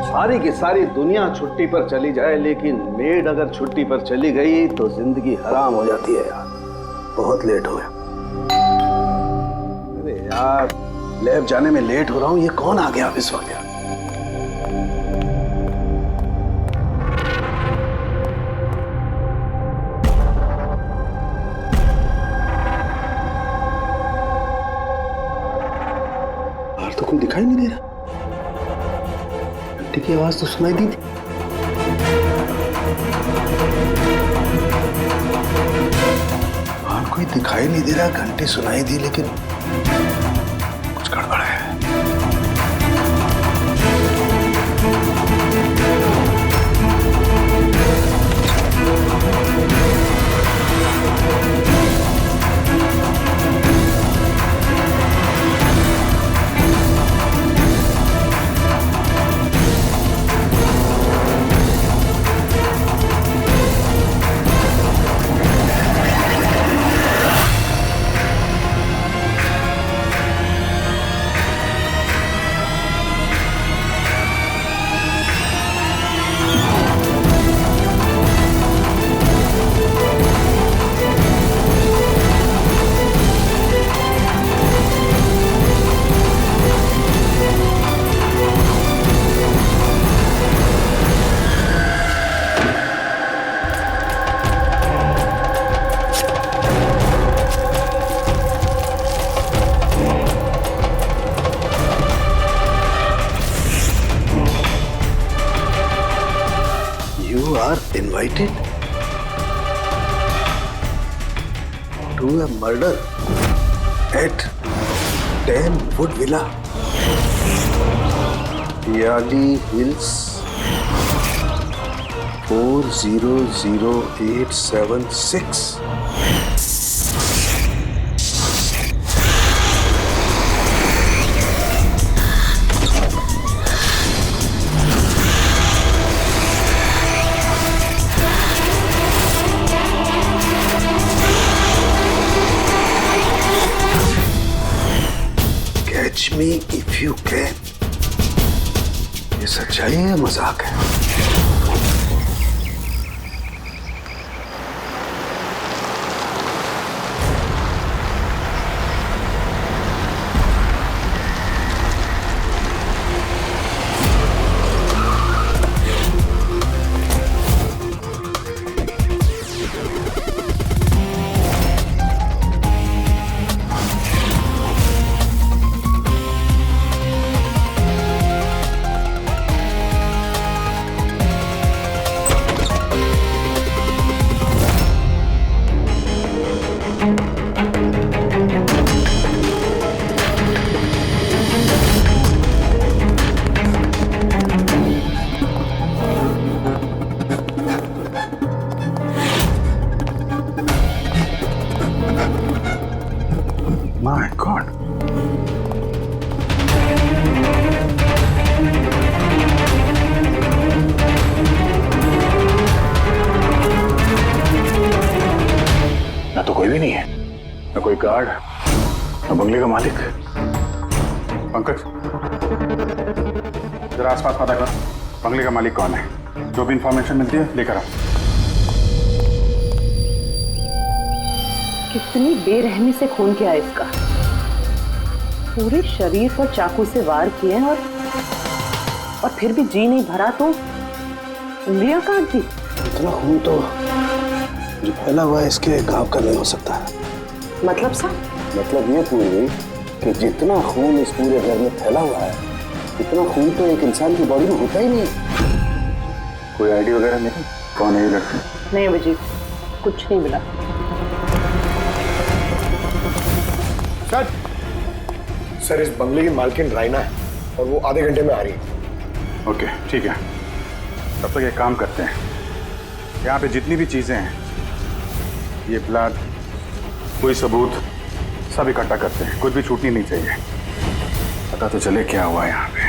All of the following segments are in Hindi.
सारी की सारी दुनिया छुट्टी पर चली जाए, लेकिन मेड अगर छुट्टी पर चली गई तो जिंदगी हराम हो जाती है यार। बहुत लेट हो गया। अरे यार, लैब जाने में लेट हो रहा हूँ। ये कौन आ गया इस वक्त यार? बाहर तो कोई दिखाई नहीं दे रहा। घंटी की आवाज तो सुनाई दी थी। बाहर कोई दिखाई नहीं दे रहा, घंटी सुनाई दी, लेकिन कुछ गड़बड़ है। You are invited to a murder at 10 Wood Villa, Yali Hills, 400876. Catch me if you can. ये सच्चाई है या मजाक है? My God. ना तो कोई भी नहीं है, ना कोई गार्ड, ना बंगले का मालिक। पंकज, जरा आसपास पता कर, बंगले का मालिक कौन है? जो भी इंफॉर्मेशन मिलती है लेकर आओ। कितनी बेरहमी से खून किया है इसका। पूरे शरीर पर चाकू से वार किए और फिर भी जी नहीं भरा तो उंगलियां काट दी। इतना खून तो जो फैला हुआ है इसके घाव का नहीं हो सकता। मतलब सा? मतलब ये पूरी कि जितना खून इस पूरे घर में फैला हुआ है, इतना खून तो एक इंसान की बॉडी में होता ही नहीं। कोई आईडी वगैरह नहीं? कौन है ये लड़की? नहीं अभिजीत, कुछ नहीं मिला। सर, इस बंगले की मालकिन राइना है और वो आधे घंटे में आ रही है। ओके, ठीक है। तब तक एक काम करते हैं, यहाँ पे जितनी भी चीजें हैं, ये ब्लड, कोई सबूत, सब इकट्ठा करते हैं। कुछ भी छूटनी नहीं चाहिए। पता तो चले क्या हुआ यहाँ पे।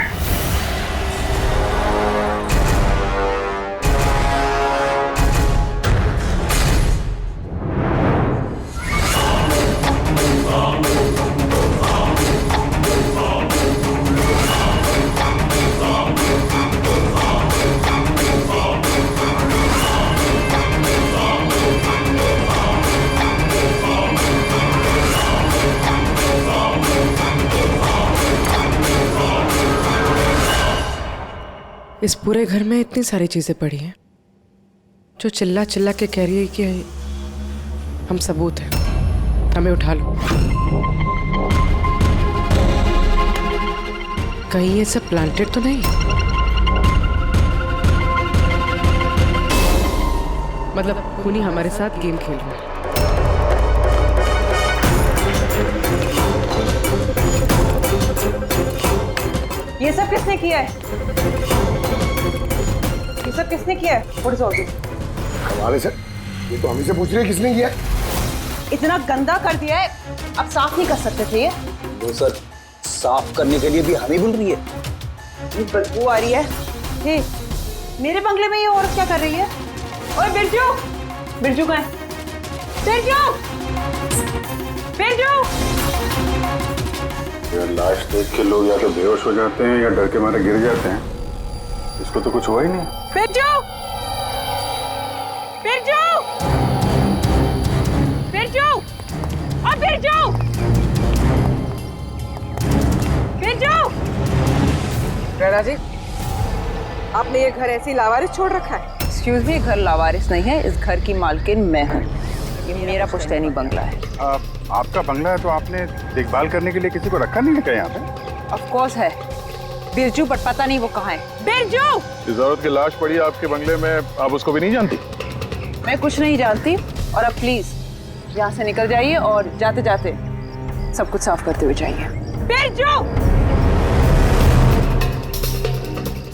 इस पूरे घर में इतनी सारी चीजें पड़ी हैं जो चिल्ला चिल्ला के कह रही है कि हम सबूत हैं, हमें उठा लो। कहीं ये सब प्लांटेड तो नहीं? मतलब खूनी हमारे साथ गेम खेल रहा है। ये सब किसने किया है? ये सब किसने किया है? What is all this? हमारे से ये तो हम ही से पूछ रहे हैं किसने किया है? इतना गंदा कर दिया है, अब साफ नहीं कर सकते थे ये? वो सर साफ करने के लिए भी हम ही बोल रही है। ये बदबू आ रही है। हे, मेरे बंगले में ये औरत क्या कर रही है? ओए बिरजू, बिरजू कहाँ है? बिरजू, बिरजू। यार लाश देख के लोग या तो बेहोश हो जाते हैं या डर के मारे गिर जाते हैं। इसको तो कुछ हुआ ही नहीं। बिरजू, बिरजू, बिरजू, और बिरजू, बिरजू। राणा जी, आपने ये घर ऐसे ही लावारिस छोड़ रखा है? एक्सक्यूज मी, घर लावारिस नहीं है, इस घर की मालकिन मैं हूँ। ये मेरा पुश्तैनी बंगला है। आपका बंगला है तो आपने देखभाल करने के लिए किसी को रखा नहीं है क्या यहाँ पे? ऑफ कोर्स है बिरजू, बट पता नहीं वो कहाँ है। बिरजू! इस औरत की लाश पड़ी है आपके बंगले में, आप उसको भी नहीं जानती? मैं कुछ नहीं जानती, और अब प्लीज यहाँ से निकल जाइए और जाते जाते सब कुछ साफ करते हुए जाइए। बिरजू!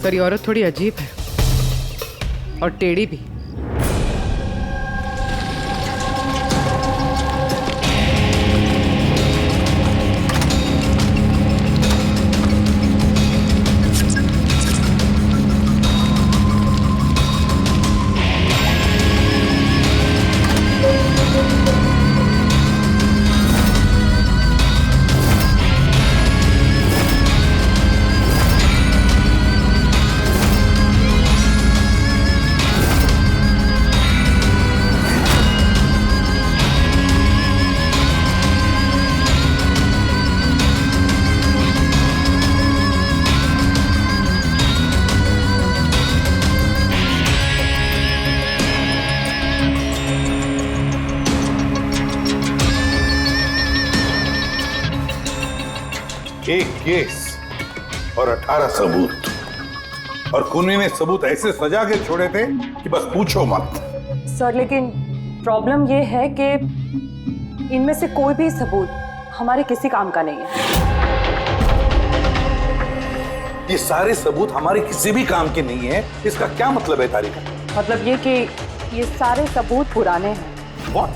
सर ये औरत थोड़ी अजीब है और टेढ़ी भी। एक केस और 18 सबूत, और खूनी ने सबूत ऐसे सजा के छोड़े थे कि बस पूछो मत। सर लेकिन प्रॉब्लम ये है कि इनमें से कोई भी सबूत हमारे किसी काम का नहीं है। ये सारे सबूत हमारे किसी भी काम के नहीं है, इसका क्या मतलब है तारिका? मतलब ये कि ये सारे सबूत पुराने हैं। What?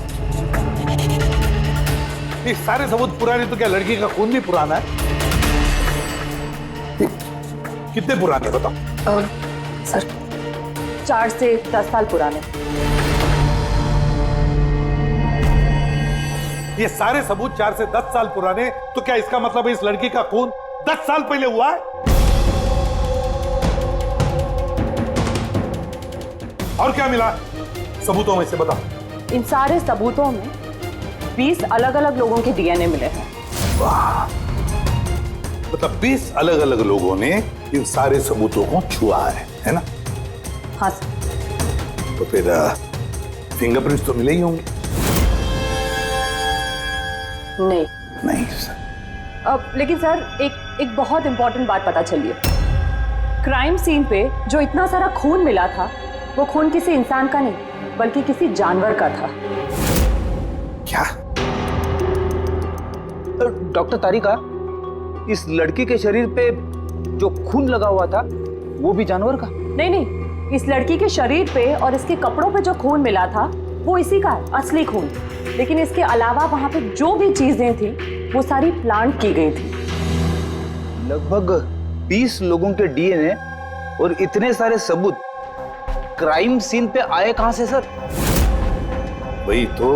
ये सारे सबूत पुराने तो क्या लड़की का खून भी पुराना है? कितने पुराने बताओ? सर 4 से 10 साल पुराने। ये सारे सबूत 4 से 10 साल पुराने, तो क्या इसका मतलब है इस लड़की का खून 10 साल पहले हुआ है? और क्या मिला सबूतों में से बताओ? इन सारे सबूतों में 20 अलग अलग लोगों के डीएनए मिले हैं। वाह, मतलब 20 अलग अलग लोगों ने इन सारे सबूतों को छुआ है ना? हाँ सर। तो फिर फिंगरप्रिंट्स तो मिले ही होंगे। नहीं नहीं सर। अब लेकिन सर एक बहुत इंपॉर्टेंट बात पता चली है। क्राइम सीन पे जो इतना सारा खून मिला था, वो खून किसी इंसान का नहीं बल्कि किसी जानवर का था। क्या? डॉक्टर तारिका, इस लड़की के शरीर पे जो खून लगा हुआ था वो भी जानवर का? नहीं, इस लड़की के शरीर पे और इसके कपड़ों पे जो खून मिला था वो इसी का है, असली खून। लेकिन इसके अलावा वहां पे जो भी चीजें थी वो सारी प्लांट की गई थी। लगभग 20 लोगों के डीएनए और इतने सारे सबूत क्राइम सीन पे आए कहां से सर? वही तो,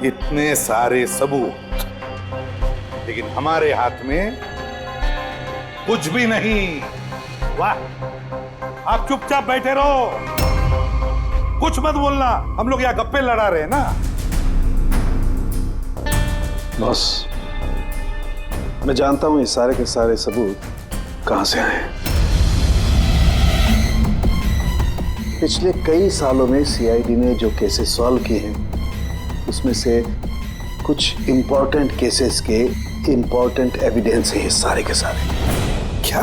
इतने सारे सबूत, लेकिन हमारे हाथ में कुछ भी नहीं। वाह, आप चुपचाप बैठे रहो, कुछ मत बोलना, हम लोग यहाँ गप्पे लड़ा रहे हैं ना। बॉस, मैं जानता हूं ये सारे के सारे सबूत कहां से आए हैं। पिछले कई सालों में सीआईडी ने जो केसेस सॉल्व किए हैं उसमें से कुछ इंपॉर्टेंट केसेस के इंपॉर्टेंट एविडेंस है ये सारे के सारे। क्या?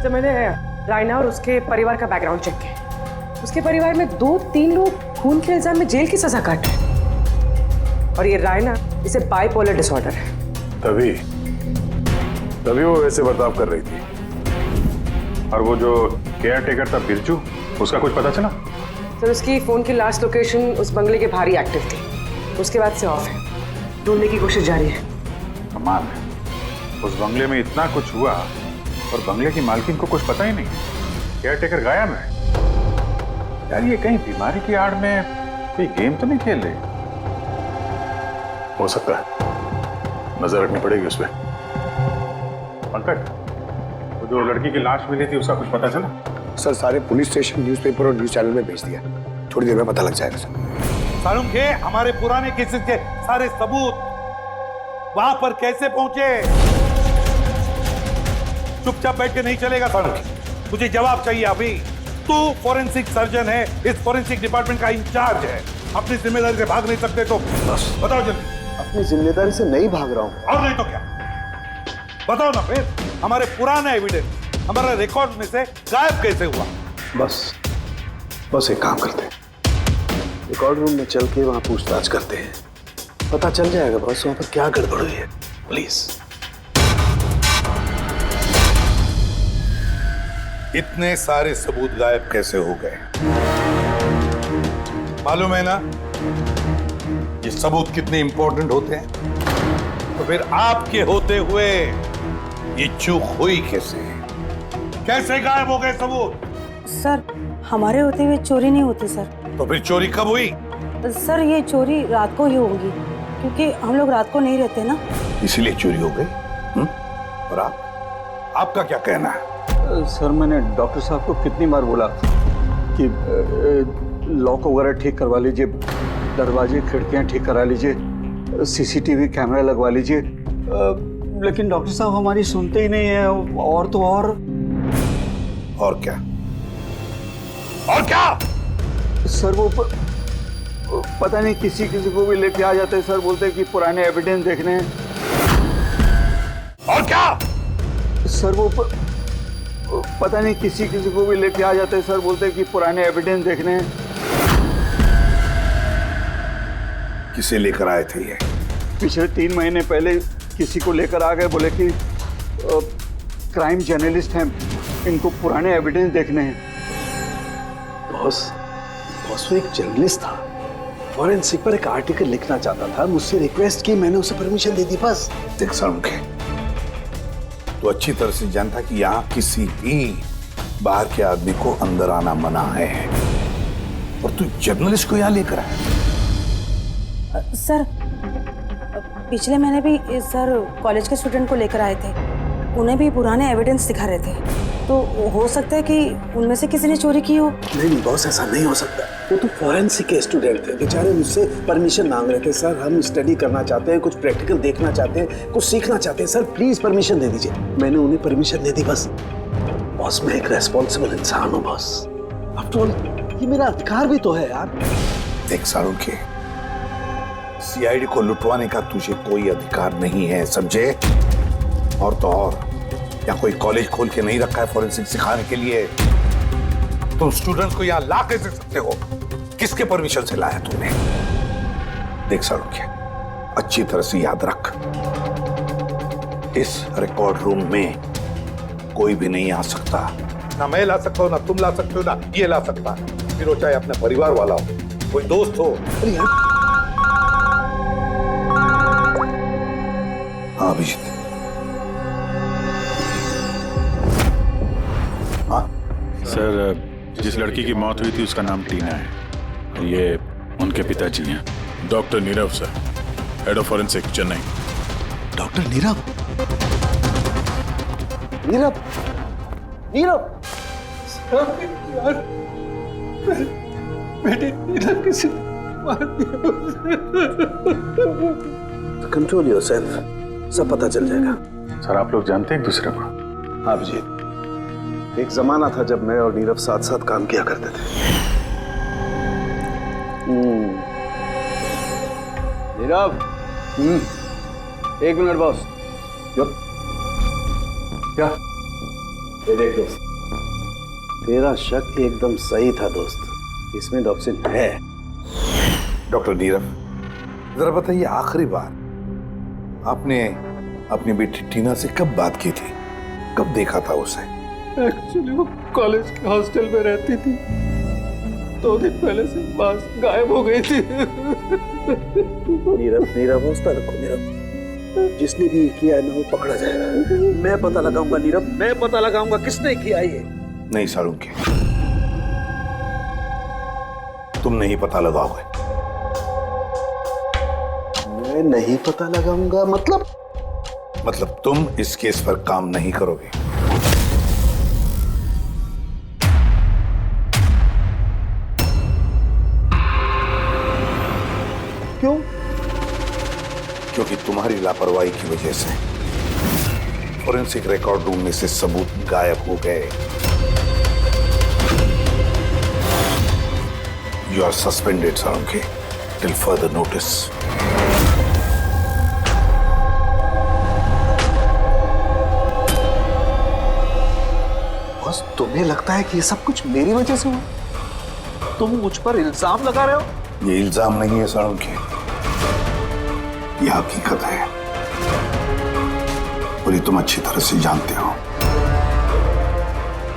जब मैंने रायना और उसके परिवार का बैकग्राउंड चेक किया, उसके परिवार में 2-3 लोग खून के इल्जाम में जेल की सजा काट रहे हैं। और ये रायना, इसे बाइपोलर डिसऑर्डर है। तभी वो वैसे बर्ताव कर रही थी। और वो जो केयर टेकर था बिरजू, उसका कुछ पता चला? सर, उसकी फोन की लास्ट लोकेशन उस बंगले के बाहर ही एक्टिव थी, उसके बाद से ऑफ है। ढूंढने की कोशिश जारी है। कमाल है, उस बंगले में इतना कुछ हुआ और बंगले की मालकिन को कुछ पता ही नहीं। केयर टेकर गायब है। यार ये कहीं बीमारी की आड़ में कोई गेम तो नहीं खेल रहे? हो सकता है, नजर रखनी पड़ेगी उस पर। पंकज, वो जो लड़की की लाश मिली थी उसका कुछ पता चला? सर सारे पुलिस स्टेशन, न्यूज़पेपर और न्यूज़ चैनल में भेज दिया, थोड़ी देर में पता लग जाएगा सर। सारुण के हमारे पुराने केसेस के सारे सबूत वहां पर कैसे पहुंचे? चुपचाप बैठ के नहीं चलेगा सारुण, मुझे जवाब चाहिए अभी। तू फॉरेंसिक सर्जन है, इस फॉरेंसिक डिपार्टमेंट का इंचार्ज है, अपनी जिम्मेदारी से भाग नहीं सकते तो बस बताओ जल्दी। अपनी जिम्मेदारी से नहीं भाग रहा हूं। और नहीं तो क्या? बताओ ना फिर, हमारे पुराने एविडेंस, हमारा रिकॉर्ड में से गायब कैसे हुआ? बस एक काम करते हैं, रिकॉर्ड रूम में चल के वहां पूछताछ करते हैं, पता चल जाएगा बस वहां पर क्या गड़बड़ हुई है। प्लीज। इतने सारे सबूत गायब कैसे हो गए? मालूम है ना ये सबूत कितने इंपॉर्टेंट होते हैं? तो फिर आपके होते हुए ये चूक हुई कैसे? कैसे गायब हो गए सबूत? सर, हमारे होते हुए चोरी नहीं होती सर। तो फिर चोरी कब हुई? सर ये चोरी रात को ही होगी, क्योंकि हम लोग रात को नहीं रहते ना, इसीलिए चोरी हो गई। और आपका क्या कहना है? सर मैंने डॉक्टर साहब को कितनी बार बोला कि लॉक वगैरह ठीक करवा लीजिए, दरवाजे खिड़कियां ठीक करा लीजिए, सीसीटीवी कैमरा लगवा लीजिए, लेकिन डॉक्टर साहब हमारी सुनते ही नहीं है। और तो और क्या? और क्या? सर वो पता नहीं किसी को भी लेके आ जाते हैं सर, बोलते हैं कि पुराने एविडेंस देखने हैं। और क्या? सर वो पता नहीं किसी को भी लेके आ जाते हैं सर, बोलते हैं कि पुराने एविडेंस देखने हैं। किसे लेकर आए थे ये? पिछले 3 महीने पहले किसी को लेकर आ गए, बोले कि क्राइम जर्नलिस्ट हैं, इनको पुराने एविडेंस देखने हैं। बॉस वो एक जर्नलिस्ट था, फॉरेंसिक पर एक आर्टिकल लिखना चाहता था, मुझसे रिक्वेस्ट की, मैंने उसे परमिशन दे दी बस। देख सारुण के, तो अच्छी तरह से जानता कि यहाँ किसी भी बाहर के आदमी को अंदर आना मना है, और तू जर्नलिस्ट को यहाँ लेकर आया। सर पिछले महीने भी सर कॉलेज के स्टूडेंट को लेकर आए थे, उन्हें भी पुराने एविडेंस दिखा रहे थे, तो हो सकता है कि उनमें से किसी ने चोरी की हो। नहीं बॉस, ऐसा नहीं हो सकता। वो तो फॉरेंसिक के स्टूडेंट थे, बेचारे मुझसे परमिशन मांग रहे थे, सर हम स्टडी करना चाहते हैं, कुछ प्रैक्टिकल देखना चाहते हैं, कुछ सीखना चाहते हैं, सर प्लीज परमिशन दे दीजिए। मैंने उन्हें परमिशन दे दी बस। बॉस मैं एक रेस्पॉन्सिबल इंसान हूँ बॉस, आफ्टर ऑल ये मेरा अधिकार भी तो है यार। देख सारुण के, सीआईडी को लुटवाने का तुझे कोई अधिकार नहीं है, समझे? और तो और यहाँ कोई कॉलेज खोल के नहीं रखा है फॉरेंसिक सिखाने के लिए। तुम स्टूडेंट को यहाँ ला कैसे सकते हो? किसके परमिशन से लाया तुमने? देख सारुण के, अच्छी तरह से याद रख, इस रिकॉर्ड रूम में कोई भी नहीं आ सकता। ना मैं ला सकता हूँ, ना तुम ला सकते हो, ना ये ला सकता है, फिर वो चाहे अपने परिवार वाला हो, कोई दोस्त हो। हाँ अभिजीत। सर जिस लड़की की मौत हुई थी उसका नाम टीना है, ये उनके पिताजी हैं, doctor Nirav sir, head of forensic Chennai. Doctor Nirav? Nirav Nirav यार, बेटे नीरव किसी मार दिया। कंट्रोल योरसेल्फ, सब पता चल जाएगा। सर आप लोग जानते हैं एक दूसरे को? हाँ अभिजीत, एक जमाना था जब मैं और नीरव साथ साथ काम किया करते थे। नीरव, एक मिनट बॉस। क्या? ये देख दोस्त, तेरा शक एकदम सही था दोस्त, इसमें डॉक्सिन है। डॉक्टर नीरव, जरा बताइए आखिरी बार आपने अपनी बेटी टीना से कब बात की थी, कब देखा था उसे? एक्चुअली वो कॉलेज के हॉस्टल में रहती थी, 2 दिन पहले से बस गायब हो गई थी। नीरव हौसला रखो नीरव, जिसने भी किया है ना वो पकड़ा जाएगा। मैं पता लगाऊंगा नीरव, मैं पता लगाऊंगा किसने किया ये। नहीं सालुंके, तुम नहीं पता लगाओगे। मैं नहीं पता लगाऊंगा मतलब तुम इस केस पर काम नहीं करोगे। क्यों? क्योंकि तुम्हारी लापरवाही की वजह से फॉरेंसिक रिकॉर्ड रूम में से सबूत गायब हो गए। You are suspended Salunke till further notice. बस तुम्हें लगता है कि ये सब कुछ मेरी वजह से हुआ? तुम मुझ पर इल्जाम लगा रहे हो? ये इल्जाम नहीं है सालुंके, ये हकीकत है और ये तुम अच्छी तरह से जानते हो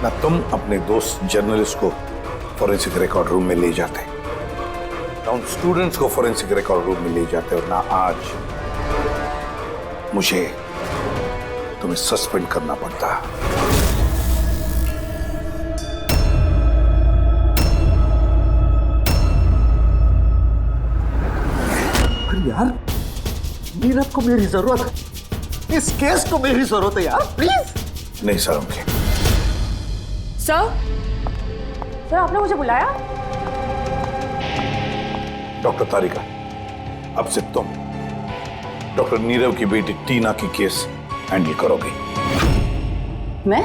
ना। तुम अपने दोस्त जर्नलिस्ट को फॉरेंसिक रिकॉर्ड रूम में ले जाते, ना उन स्टूडेंट्स को फॉरेंसिक रिकॉर्ड रूम में ले जाते, और ना आज मुझे तुम्हें सस्पेंड करना पड़ता। अरे यार, नीरव को मेरी जरूरत है, इस केस को मेरी जरूरत है यार, प्लीज। नहीं सालुंके। सर आपने मुझे बुलाया? डॉक्टर तारिका, अब से तुम डॉक्टर नीरव की बेटी टीना की केस हैंडल करोगी। मैं?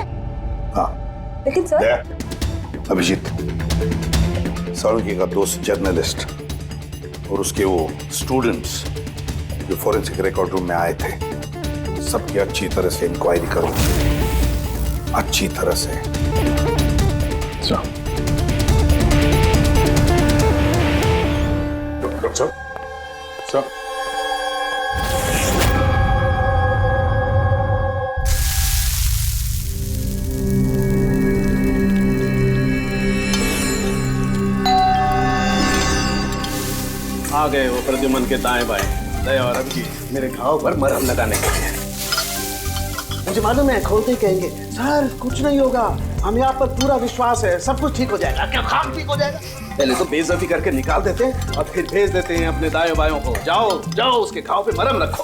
हाँ। लेकिन सर। अभिजीत, सालुंके का दोस्त जर्नलिस्ट और उसके वो स्टूडेंट्स जो फॉरेंसिक रिकॉर्ड रूम में आए थे, सबकी अच्छी तरह से इंक्वायरी करो, अच्छी तरह से। डॉक्टर साहब, साहब आ गए वो प्रद्युमन के दाएं बाएं, दया और अभिजीत मेरे घाव पर मरहम लगाने के लिए। मुझे मालूम है खोलते ही कहेंगे सर कुछ नहीं होगा, हमें आप पर पूरा विश्वास है, सब कुछ ठीक हो जाएगा। क्या काम ठीक हो जाएगा? पहले तो बेइज्जती करके निकाल देते हैं और फिर भेज देते हैं अपने दाएं बायों को, जाओ जाओ उसके घाव पे मरहम रखो।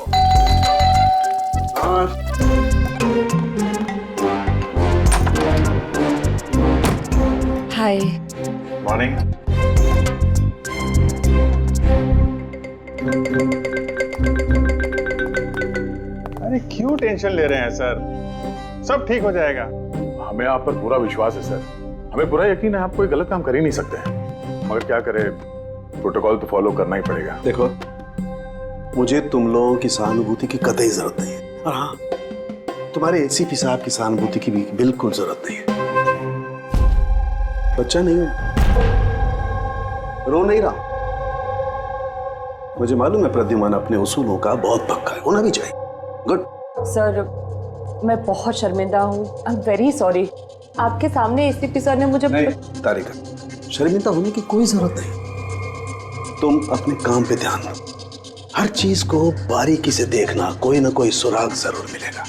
हाय। मॉर्निंग। अरे क्यों टेंशन ले रहे हैं सर, सब ठीक हो जाएगा। हमें आप पर पूरा विश्वास है सर, हमें पूरा यकीन है आप कोई गलत काम कर ही नहीं सकते हैं, मगर क्या करें, प्रोटोकॉल तो फॉलो करना ही पड़ेगा। देखो, मुझे तुम लोगों की सहानुभूति की कतई जरूरत नहीं है, और हाँ, तुम्हारे एसीपी साहब की सहानुभूति की भी बिल्कुल जरूरत नहीं है। बच्चा नहीं हूं, रो नहीं रहा। मुझे मालूम है प्रद्युमन अपने उसूलों का बहुत पक्का है, होना भी चाहिए। गुड। सर मैं बहुत शर्मिंदा हूँ, आई एम वेरी सॉरी। आपके सामने एसीपी सर ने मुझे नहीं तारिका, शर्मिंदा होने की कोई जरूरत नहीं। तुम अपने काम पे ध्यान दो, हर चीज को बारीकी से देखना, कोई ना कोई सुराग जरूर मिलेगा।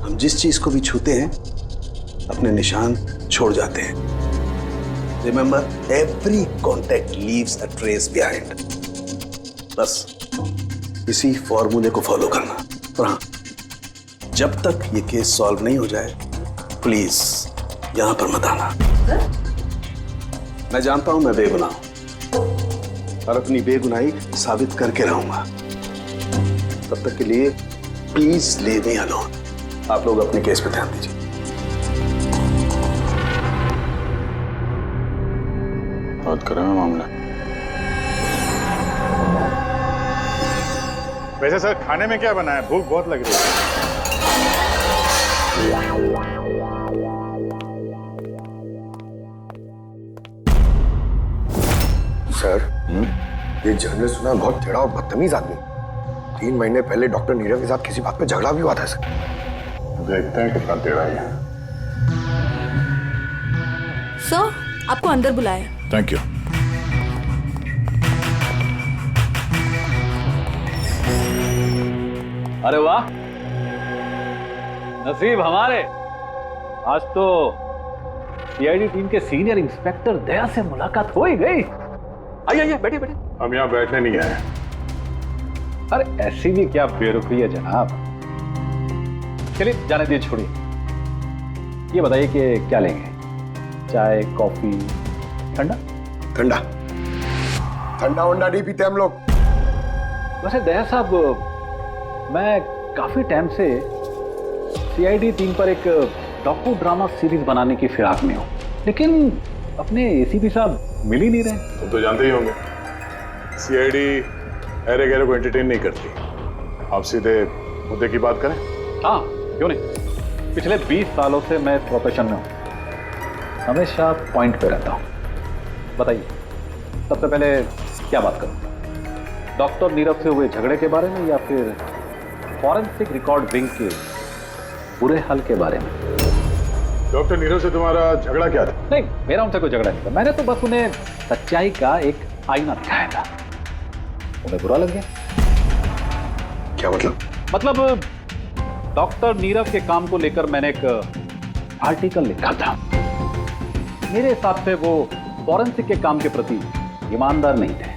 हम जिस चीज को भी छूते हैं अपने निशान छोड़ जाते हैं। Remember, every contact leaves a trace behind. बस इसी फॉर्मूले को फॉलो करना। और हाँ, जब तक ये केस सॉल्व नहीं हो जाए, प्लीज यहां पर मत आना। मैं जानता हूं मैं बेगुनाह हूं और अपनी बेगुनाही साबित करके रहूंगा। तब तक के लिए प्लीज लीव मी अलोन। आप लोग अपने केस पे ध्यान दीजिए। बहुत खराब मामला। वैसे सर खाने में क्या बना है? भूख बहुत लग रही है। सर, ये जर्नलिस्ट सुना बहुत टेढ़ा और बदतमीज आदमी। 3 महीने पहले डॉक्टर नीरव के साथ किसी बात पे झगड़ा भी हुआ था सर। देखते हैं कितना टेढ़ा है। सर, आपको अंदर बुलाया। Thank you. अरे वाह, नसीब हमारे, आज तो सीआईडी टीम के सीनियर इंस्पेक्टर दया से मुलाकात हो ही गई। आइए बैठिए बैठिए। हम यहाँ बैठने नहीं आए। अरे ऐसी भी क्या बेरुखी है जनाब। चलिए जाने दिए, छोड़िए। ये बताइए कि क्या लेंगे? चाय, कॉफी, ठंडा? ठंडा ठंडा वंडा नहीं पीते हम लोग। वैसे दया साहब, मैं काफी टाइम से सीआईडी टीम पर एक डॉक्यू ड्रामा सीरीज बनाने की फिराक में हूँ, लेकिन अपने एसीपी साहब मिल ही नहीं रहे। तुम तो जानते ही होंगे, सीआईडी अरे गहरे को एंटरटेन नहीं करती। आप सीधे मुद्दे की बात करें। हाँ, क्यों नहीं। पिछले 20 सालों से मैं इस प्रोफेशन में हूँ, हमेशा पॉइंट पे रहता हूँ। बताइए, सबसे पहले क्या बात करूँ? डॉक्टर नीरव से हुए झगड़े के बारे में या फिर फॉरेंसिक रिकॉर्ड विंग के बुरे हाल के बारे में? डॉक्टर नीरव से तुम्हारा झगड़ा क्या था? नहीं, मेरा उनसे कोई झगड़ा नहीं था। मैंने तो बस उन्हें सच्चाई का एक आईना दिखाया था। उन्हें बुरा लग गया। क्या मतलब? मतलब डॉक्टर नीरव के काम को लेकर मैंने एक आर्टिकल लिखा था। मेरे हिसाब से वो फॉरेंसिक के काम के प्रति ईमानदार नहीं थे,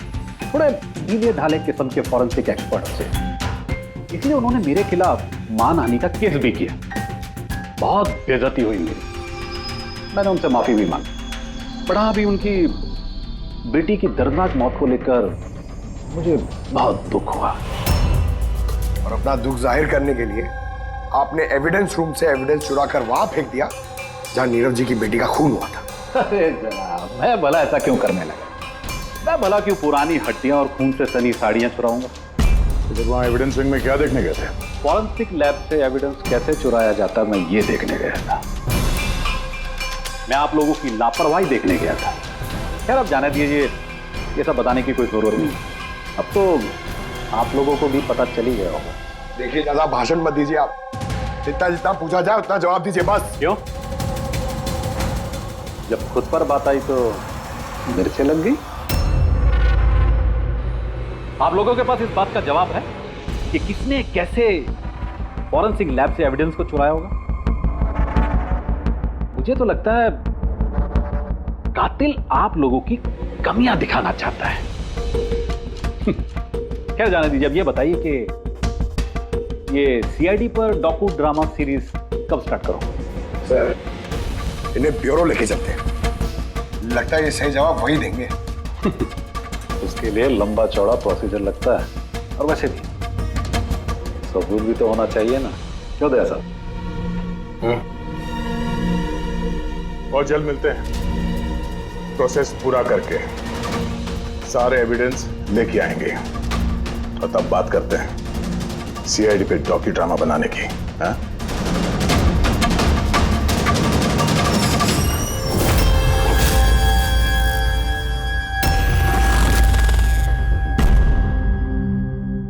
थोड़े ढीले ढाले किस्म के फॉरेंसिक एक्सपर्ट थे। इसलिए उन्होंने मेरे खिलाफ मानहानि का केस भी किया। बहुत बेइज्जती हुई मेरी। मैंने उनसे माफी भी मांगी। बड़ा भी उनकी बेटी की दर्दनाक मौत को लेकर मुझे बहुत दुख हुआ। और अपना दुख जाहिर करने के लिए आपने एविडेंस रूम से एविडेंस चुरा कर वहां फेंक दिया जहां नीरव जी की बेटी का खून हुआ था। अरे जनाब, मैं भला ऐसा क्यों करने लगा? मैं भला क्यों पुरानी हड्डियां और खून से सनी साड़ियां चुराऊंगा? तो जब वहाँ एविडेंस विंग में क्या देखने गए थे? फॉरेंसिक लैब से एविडेंस कैसे चुराया जाता, मैं ये देखने गया था। मैं आप लोगों की लापरवाही देखने गया था। खैर, अब जाने दीजिए, ये सब बताने की कोई जरूरत नहीं। अब तो आप लोगों को भी पता चल ही गया होगा। देखिए, ज्यादा भाषण मत दीजिए आप। जितना जितना पूछा जाए उतना जवाब दीजिए बस। क्यों? जब खुद पर बात आई तो मिर्चें लग गई। आप लोगों के पास इस बात का जवाब है कि किसने कैसे फॉरेंसिक लैब से एविडेंस को चुराया होगा? मुझे तो लगता है कातिल आप लोगों की कमियां दिखाना चाहता है। खैर, जाने दीजिए। अब ये बताइए कि ये सीआईडी पर डॉक्यू ड्रामा सीरीज कब स्टार्ट करो? सर, इन्हें ब्यूरो लेके चलते हैं। लगता है ये सही जवाब वही देंगे। उसके लिए लंबा चौड़ा प्रोसीजर लगता है, और वैसे भी सबूत भी तो होना चाहिए ना। क्यों दया साहब? और जल्द मिलते हैं। प्रोसेस पूरा करके सारे एविडेंस लेके आएंगे और तब बात करते हैं सीआईडी पे डॉक्यू ड्रामा बनाने की। हाँ?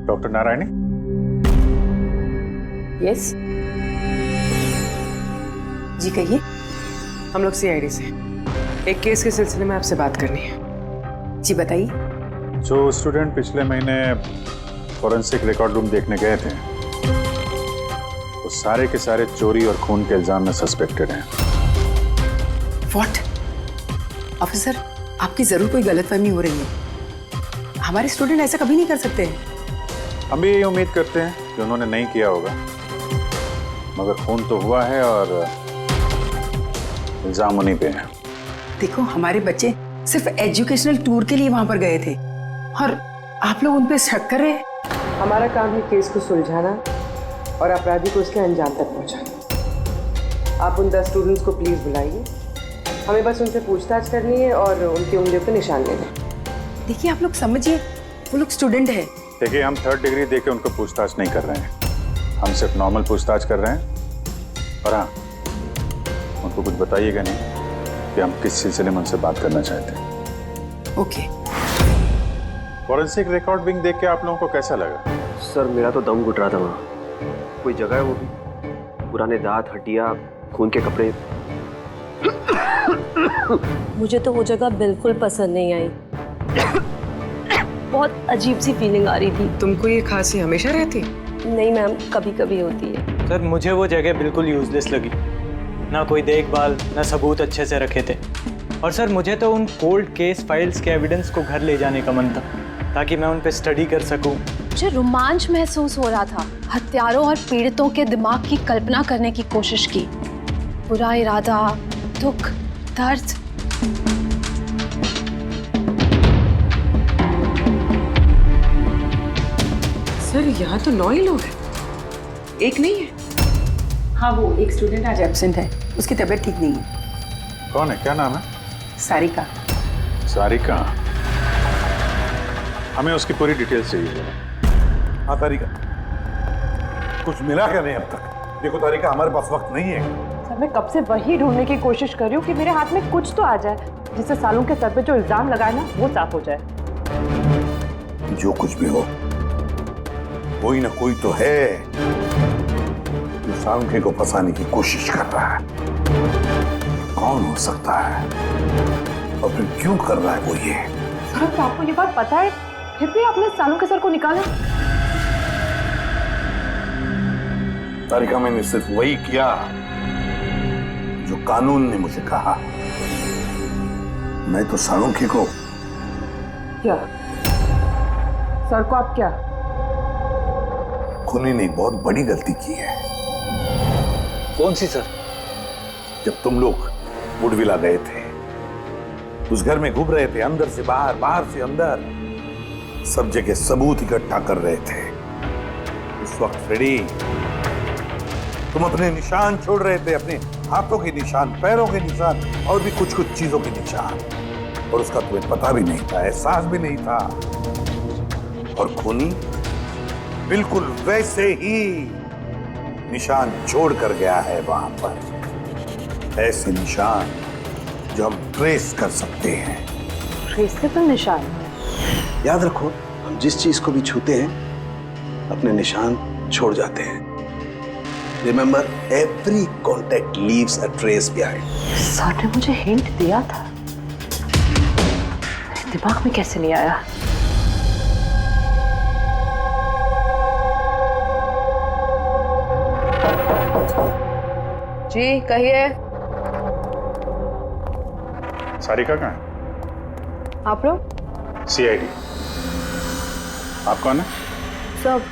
डॉक्टर नारायणी? यस जी, कहिए। हम लोग सीआईडी से एक केस के सिलसिले में आपसे बात करनी है। जी बताइए। जो स्टूडेंट पिछले महीने फॉरेंसिक रिकॉर्ड रूम देखने गए थे, वो सारे के सारे चोरी और खून के इल्जाम में सस्पेक्टेड हैं। व्हाट? ऑफिसर, आपकी जरूर कोई गलतफहमी हो रही है। हमारे स्टूडेंट ऐसा कभी नहीं कर सकते हैं। हम भी यही उम्मीद करते हैं कि उन्होंने नहीं किया होगा, मगर खून तो हुआ है और इल्जाम उन्हीं पे है। देखो, हमारे बच्चे सिर्फ एजुकेशनल टूर के लिए वहां पर गए थे और आप लोग उन पे शक कर रहे हैं। हमारा काम है केस को सुलझाना और अपराधी को उसके अंजाम तक पहुंचाना। आप उन 10 स्टूडेंट्स को प्लीज बुलाइए, हमें बस उनसे पूछताछ करनी है और उनकी उंगलियों पे निशान लेने। देखिए आप लोग समझिए, वो लोग स्टूडेंट है। देखिए, हम 3rd डिग्री देके उनको पूछताछ नहीं कर रहे हैं, हम सिर्फ नॉर्मल पूछताछ कर रहे हैं। और हाँ, उनको कुछ बताइएगा नहीं कि हम किस सिलसिले में उनसे बात करना चाहते हैं। ओके। फॉरेंसिक रिकॉर्डिंग देख के आप लोगों को कैसा लगा? सर मेरा तो दम घुट रहा था वहाँ। कोई जगह है वो भी, पुराने दांत, हड्डियाँ, खून के कपड़े। मुझे तो वो जगह बिल्कुल पसंद नहीं आई। बहुत अजीब सी फीलिंग आ रही थी। तुमको ये खांसी हमेशा रहती? नहीं मैम, कभी कभी होती है। सर मुझे वो जगह बिल्कुल यूजलेस लगी, ना कोई देखभाल, ना सबूत अच्छे से रखे थे। और सर मुझे तो उन कोल्ड केस फाइल्स के एविडेंस को घर ले जाने का मन था, ताकि मैं उन पे स्टडी कर सकूं। मुझे रोमांच महसूस हो रहा था। हत्यारों और पीड़ितों के दिमाग की कल्पना करने की कोशिश की। बुरा इरादा, दुख, दर्द। सर यहाँ तो 9 ही लोग हैं, एक नहीं है। हाँ, वो एक स्टूडेंट आज एब्सेंट है, उसकी तबीयत ठीक नहीं है। कौन है, क्या नाम है? सारिका। सारिका, हमें उसकी पूरी डिटेल्स चाहिए। हाँ तारिका, कुछ मिला क्या नहीं अब तक? देखो तारिका, हमारे पास वक्त नहीं है। सर मैं कब से वही ढूंढने की कोशिश कर रही हूँ कि मेरे हाथ में कुछ तो आ जाए, जिससे सालों के सर पे जो इल्जाम लगाए ना वो साफ हो जाए। जो कुछ भी हो, कोई ना कोई तो है जो सांखे को फंसाने की कोशिश कर रहा है। कौन हो सकता है और फिर क्यों कर रहा है वो ये? सर तो आपको ये बात पता है, फिर भी आपने सालों के सर को निकाला। तारिका, मैंने सिर्फ वही किया जो कानून ने मुझे कहा। मैं तो सालुंखे को। क्या सर को आप क्या? खूनी ने बहुत बड़ी गलती की है। कौन सी सर? जब तुम लोग वुडविला गए थे, उस घर में घूम रहे थे, अंदर से बाहर, बाहर से अंदर, सब जगह सबूत इकट्ठा कर रहे थे। उस वक्त फ्रेडी, तुम अपने निशान छोड़ रहे थे, अपने हाथों के निशान, पैरों के निशान और भी कुछ कुछ चीजों के निशान, और उसका तुम्हें पता भी नहीं था, एहसास भी नहीं था। और खूनी बिल्कुल वैसे ही निशान छोड़ कर गया है वहां पर। ऐसे निशान जो हम ट्रेस कर सकते हैं। ट्रेसेबल निशान? याद रखो, हम जिस चीज को भी छूते हैं अपने निशान छोड़ जाते हैं। Remember, every contact leaves a trace behind. Sir ने मुझे हिंट दिया था, मेरे दिमाग में कैसे नहीं आया? जी कहिए। सारिका कहाँ है? आप लोग? CID। आप कौन है? सब,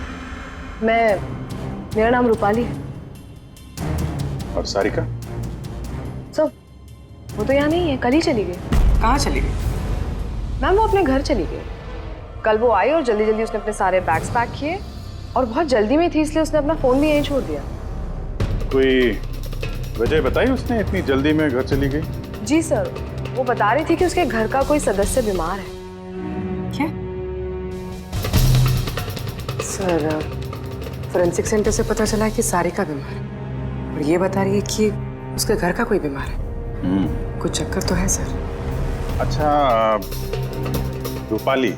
मेरा नाम रूपाली है। और सारिका? सब, वो तो यहाँ नहीं है, कल ही चली गई। कहाँ चली गई? मैम वो अपने घर चली गई। कल वो आई और जल्दी जल्दी उसने अपने सारे बैग्स पैक किए, और बहुत जल्दी में थी इसलिए उसने अपना फोन भी यहीं छोड़ दिया। कोई वजह बताई उसने इतनी जल्दी में घर चली गई? जी सर, वो बता रही थी कि उसके घर का कोई सदस्य बीमार है। क्या? सर फोरेंसिक सेंटर से पता चला है कि सारिका बीमार है, और ये बता रही है कि उसके घर का कोई बीमार है। कुछ चक्कर तो है सर। अच्छा रूपाली,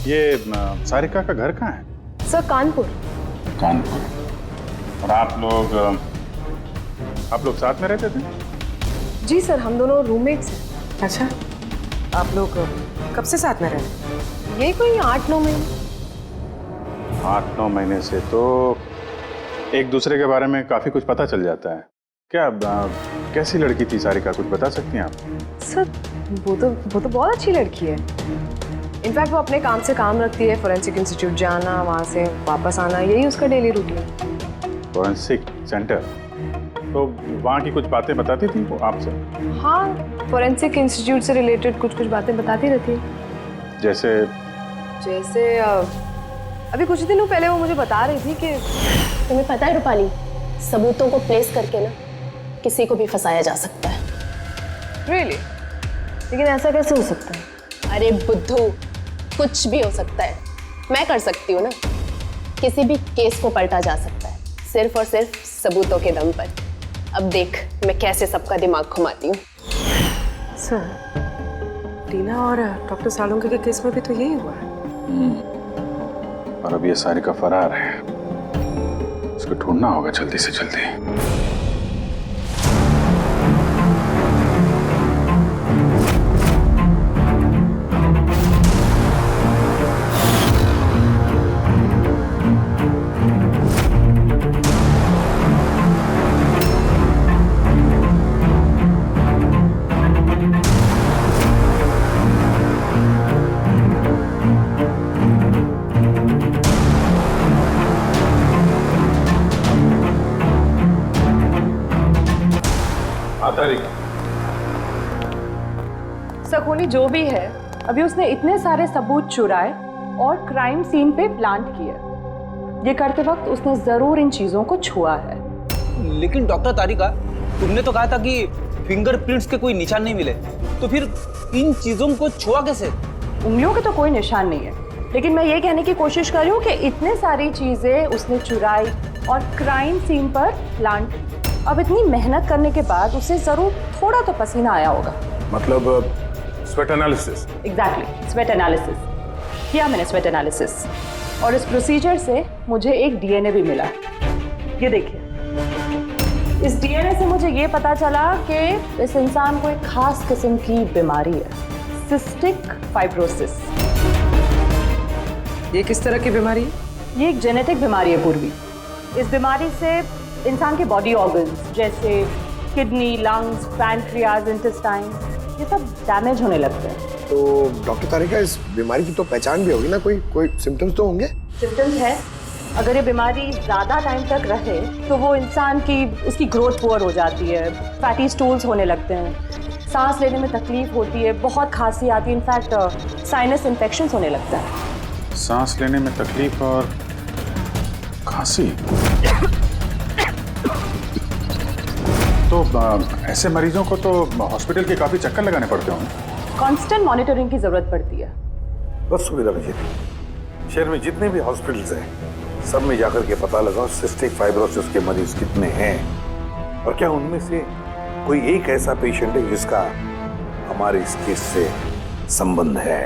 ये सारिका का घर कहाँ है? सर कानपुर। कानपुर। और आप लोग साथ में रहते थे? जी सर, हम दोनों रूममेट्स हैं। अच्छा, आप लोग कब से साथ में रह रहे हैं? ये कोई 8-9 महीने। 8-9 महीने से तो एक दूसरे के बारे में काफी कुछ पता चल जाता है। क्या कैसी लड़की थी सारिका, कुछ बता सकती हैं आप? सर वो तो बहुत अच्छी लड़की है। इनफैक्ट वो अपने काम से काम रखती है, फोरेंसिक इंस्टीट्यूट जाना, वहाँ से वापस आना, यही उसका डेली रूटीन है। Forensic centre? तो वहाँ की कुछ बातें बताती थी वो आपसे? हाँ, फोरेंसिक इंस्टीट्यूट से रिलेटेड कुछ कुछ बातें बताती रहती है। जैसे अभी कुछ दिनों पहले वो मुझे बता रही थी कि तुम्हें पता है रूपाली, सबूतों को प्लेस करके ना किसी को भी फंसाया जा सकता है। रियली? लेकिन ऐसा कैसे हो सकता है? अरे बुद्धू, कुछ भी हो सकता है। मैं कर सकती हूँ ना, किसी भी केस को पलटा जा सकता है सिर्फ और सिर्फ सबूतों के दम पर। अब देख मैं कैसे सबका दिमाग घुमाती हूँ। सर, टीना और डॉक्टर सालुंके के केस में भी तो यही हुआ है। और अब ये सारिका फरार है, इसको ढूंढना होगा जल्दी से जल्दी। सखोनी जो भी है, अभी उसने इतने सारे सबूत चुराए और क्राइम सीन पे प्लांट किया। ये करते वक्त उसने जरूर इन चीजों को छुआ है। लेकिन डॉक्टर तारिका, तुमने तो कहा था कि फिंगरप्रिंट्स के कोई निशान नहीं मिले, तो फिर इन चीजों को छुआ कैसे? उंगलियों के तो कोई निशान नहीं है, लेकिन मैं ये कहने की कोशिश कर रही हूँ कि इतने सारी चीजें उसने चुराई और क्राइम सीन पर प्लांट। अब इतनी मेहनत करने के बाद उसे जरूर थोड़ा तो पसीना आया होगा। मतलब sweat analysis? Exactly, sweat analysis किया मैंने, स्वेट एनालिसिस। और इस प्रोसीजर से मुझे एक डीएनए भी मिला। ये देखिए, इस डीएनए से मुझे ये पता चला कि इस इंसान को एक खास किस्म की बीमारी है, सिस्टिक फाइब्रोसिस। ये किस तरह की बीमारी है? ये एक जेनेटिक बीमारी है पूर्वी। इस बीमारी से इंसान के बॉडी ऑर्गन्स जैसे किडनी, लंग्स, पैनक्रियाज, इंटेस्टाइन, ये सब डैमेज होने लगते हैं। तो डॉक्टर तारिका, इस बीमारी की तो पहचान भी होगी ना? कोई सिम्टम्स तो होंगे? सिम्टम्स है। अगर ये बीमारी ज़्यादा टाइम तक रहे तो वो इंसान की उसकी ग्रोथ पुअर हो जाती है, फैटी स्टूल्स होने लगते हैं, सांस लेने में तकलीफ होती है, बहुत खांसी आती है, इनफैक्ट साइनस इन्फेक्शंस होने लगता है। सांस लेने में तकलीफ और खांसी? तो ऐसे मरीजों को तो हॉस्पिटल के काफी चक्कर लगाने पड़ते होंगे। कांस्टेंट मॉनिटरिंग की जरूरत पड़ती है। बस सुविधा मुझे शहर में जितने भी हॉस्पिटल्स हैं सब में जाकर के पता लगाओ सिस्टिक फाइब्रोसिस के मरीज कितने हैं और क्या उनमें से कोई एक ऐसा पेशेंट है जिसका हमारे इस केस से संबंध है।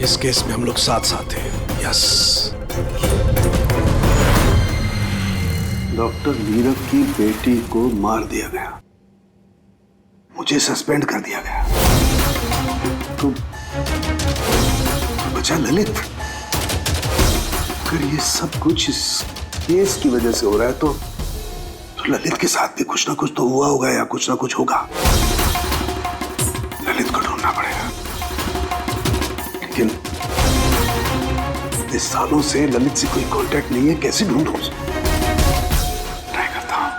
इस केस में हम लोग साथ साथ हैं। यस। डॉक्टर नीरव की बेटी को मार दिया गया, मुझे सस्पेंड कर दिया गया, तो बचा ललित। अगर ये सब कुछ इस केस की वजह से हो रहा है तो ललित के साथ भी कुछ ना कुछ तो हुआ होगा या कुछ ना कुछ होगा। ललित को ढूंढना पड़ेगा। लेकिन इतने सालों से ललित से कोई कांटेक्ट नहीं है, कैसे ढूंढूं उसे? ट्राई करता हूं।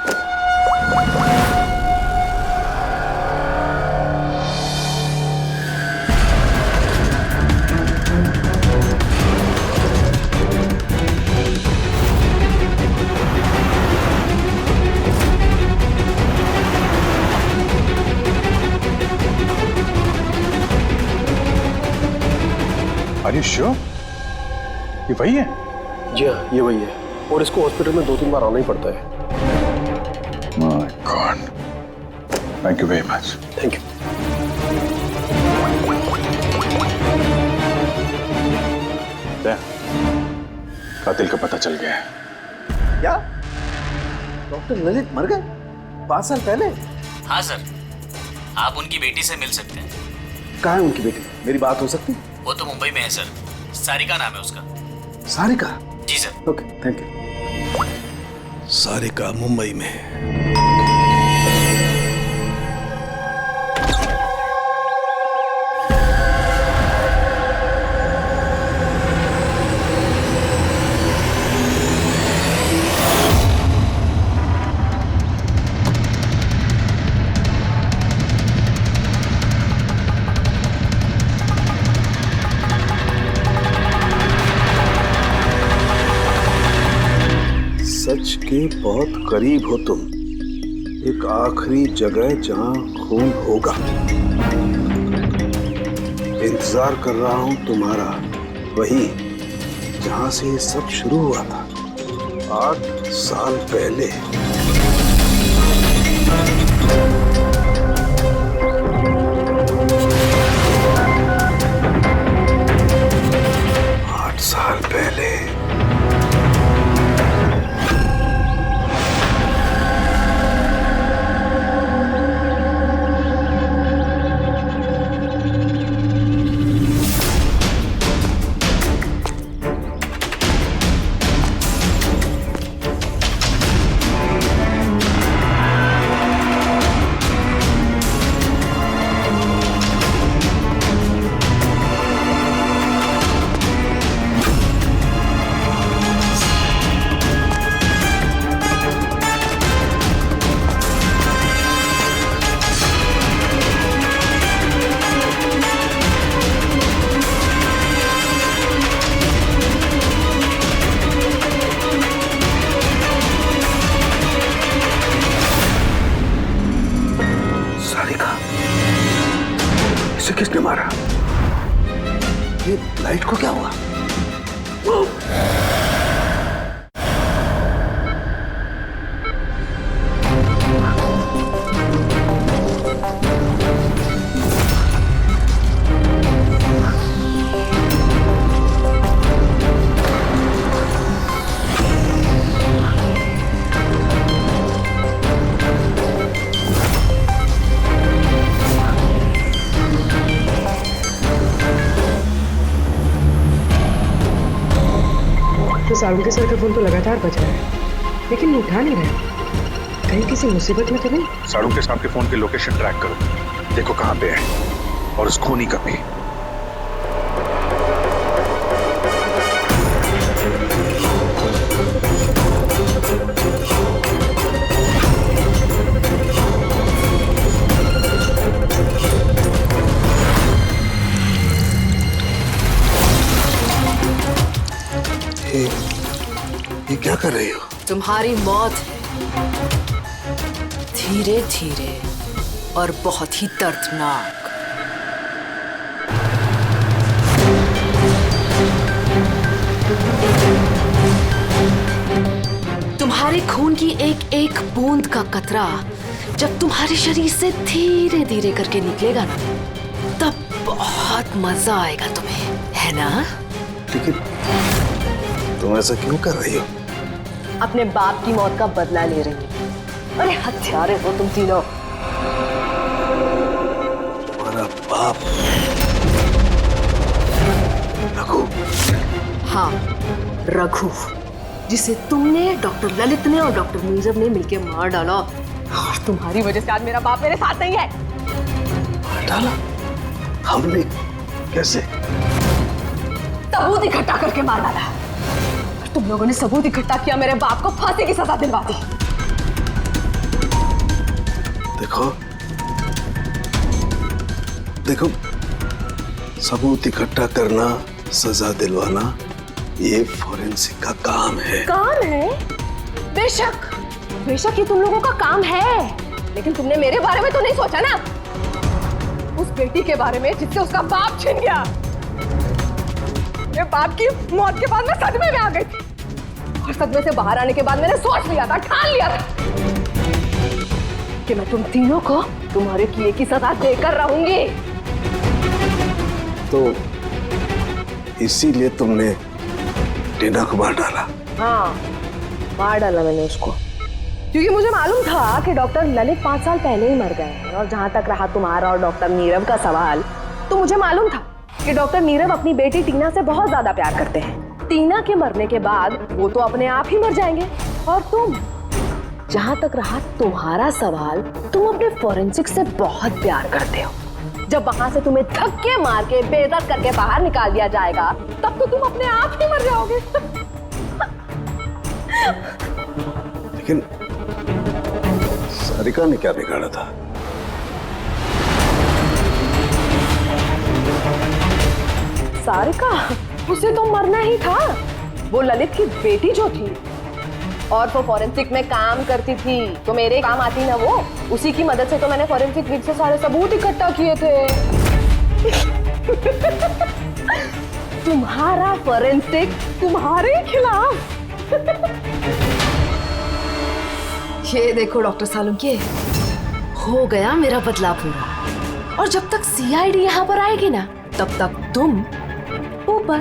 Are you sure? ये वही है? जी हाँ, ये वही है। और इसको हॉस्पिटल में 2-3 बार आना ही पड़ता है। My God. Thank you very much. Thank you. कातिल का पता चल गया है। क्या डॉक्टर ललित मर गए 5 साल पहले? हाँ सर, आप उनकी बेटी से मिल सकते हैं। कहाँ है उनकी बेटी? मेरी बात हो सकती? वो तो मुंबई में है सर, सारिका नाम है उसका। सारिका? जी sir. Okay, thank you. Sarika Mumbai में। सच के बहुत करीब हो तुम। एक आखिरी जगह जहां खून होगा। इंतजार कर रहा हूं तुम्हारा, वही जहां से ये सब शुरू हुआ था 8 साल पहले। साल पहले किसने मारा? ये लाइट को क्या हुआ? सालुंके सर का फोन तो लगातार बज रहा है, लेकिन वो उठा नहीं रहा। कहीं किसी मुसीबत में तो नहीं? सालुंके साहब के फोन की लोकेशन ट्रैक करो, देखो कहाँ पे है और उस खूनी का भी। ये क्या कर रही हो? तुम्हारी मौत है, धीरे धीरे और बहुत ही दर्दनाक। तुम्हारे खून की एक एक बूंद का कतरा जब तुम्हारे शरीर से धीरे धीरे करके निकलेगा ना, तब बहुत मजा आएगा तुम्हें, है ना? लेकिन तुम ऐसा क्यों कर रही हो? अपने बाप की मौत का बदला ले रही हो। अरे हत्यारे हो तुम तीनों। तुम्हारा बाप रघु? हाँ, रघु, जिसे तुमने, डॉक्टर ललित ने और डॉक्टर नीरव ने मिलकर मार डाला। और तुम्हारी वजह से आज मेरा बाप मेरे साथ नहीं है। मार डाला? हमने कैसे? सबूत इकट्ठा करके मार डाला। तुम लोगों ने सबूत इकट्ठा किया, मेरे बाप को फांसी की सजा दिलवा दी। देखो देखो, सबूत इकट्ठा करना, सजा दिलवाना, ये फोरेंसिक का काम है। काम है? बेशक बेशक ये तुम लोगों का काम है, लेकिन तुमने मेरे बारे में तो नहीं सोचा ना, उस बेटी के बारे में जिससे उसका बाप छिन गया। मेरे बाप की मौत के बाद मैं सदमे में आ गई थी, और सदमे से बाहर आने के बाद मैंने सोच लिया था, ठान लिया था कि मैं तुम तीनों को तुम्हारे किए की सजा देकर रहूंगी। तो इसीलिए तुमने टीना को मार डाला? हाँ, मार डाला मैंने उसको, क्योंकि मुझे मालूम था कि डॉक्टर ललित 5 साल पहले ही मर गए हैं। और जहां तक रहा तुम्हारा और डॉक्टर नीरव का सवाल, तो मुझे मालूम था कि डॉक्टर नीरव अपनी बेटी टीना से बहुत ज्यादा प्यार करते हैं। टीना के मरने के बाद वो तो अपने आप ही मर जाएंगे, और जहां तक रहा तुम्हारा सवाल, तुम अपने फोरेंसिक से बहुत प्यार करते हो। जब वहां से तुम्हें धक्के मार के बेइज्जत करके बाहर निकाल दिया जाएगा, तब तो तुम अपने आप ही मर जाओगे। लेकिन सारिका ने क्या बिगाड़ा था? सारिका, उसे तो मरना ही था। वो ललित की बेटी जो थी और वो फॉरेंसिक में काम करती थी, तो मेरे काम आती ना वो। उसी की मदद से तो मैंने फॉरेंसिक विंग से सारे सबूत इकट्ठा किए थे। तुम्हारा फॉरेंसिक तुम्हारे खिलाफ। ये देखो डॉक्टर सालुंके, हो गया मेरा बदला पूरा। और जब तक सीआईडी यहाँ पर आएगी ना, तब तक तुम ऊपर।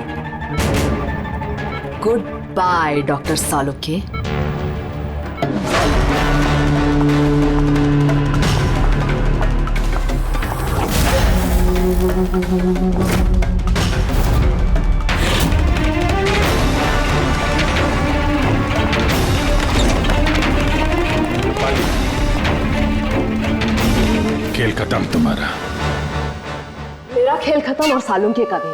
Good by doctor Salunke. खेल खत्म तुम्हारा। मेरा खेल खत्म और सालुंके का भी।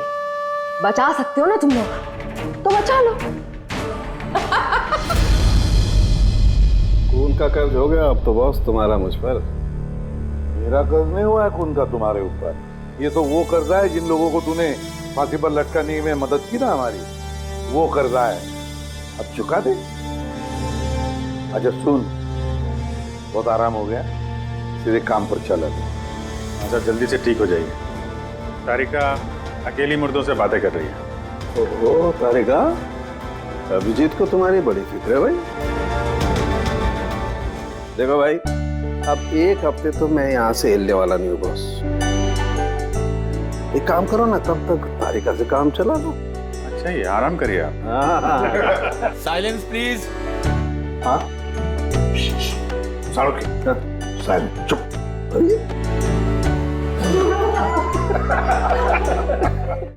बचा सकते हो ना तुम लोग, तो बचा लो। खून का कर्ज हो गया अब तो बॉस तुम्हारा मुझ पर। मेरा कर्ज नहीं हुआ है खून का तुम्हारे ऊपर। ये तो वो कर्जा है जिन लोगों को तूने फांसी पर लटकाने में मदद की ना हमारी, वो कर्जा है। अब चुका दे। अच्छा सुन, बहुत आराम हो गया, सीधे काम पर चला दे। अच्छा जल्दी से ठीक हो जाइए। तारिका अकेली मुर्दों से बातें कर रही है। ओहो तारिका, अभिजीत को तुम्हारी बड़ी फिक्र है भाई। देखो भाई, अब एक हफ्ते तो मैं यहाँ से हिलने वाला नहीं हूँ बॉस। एक काम करो ना, तब तक तारिका से काम चला लो। अच्छा ये आराम करिए आप। Silence please. हाँ साइलेंट, चुप।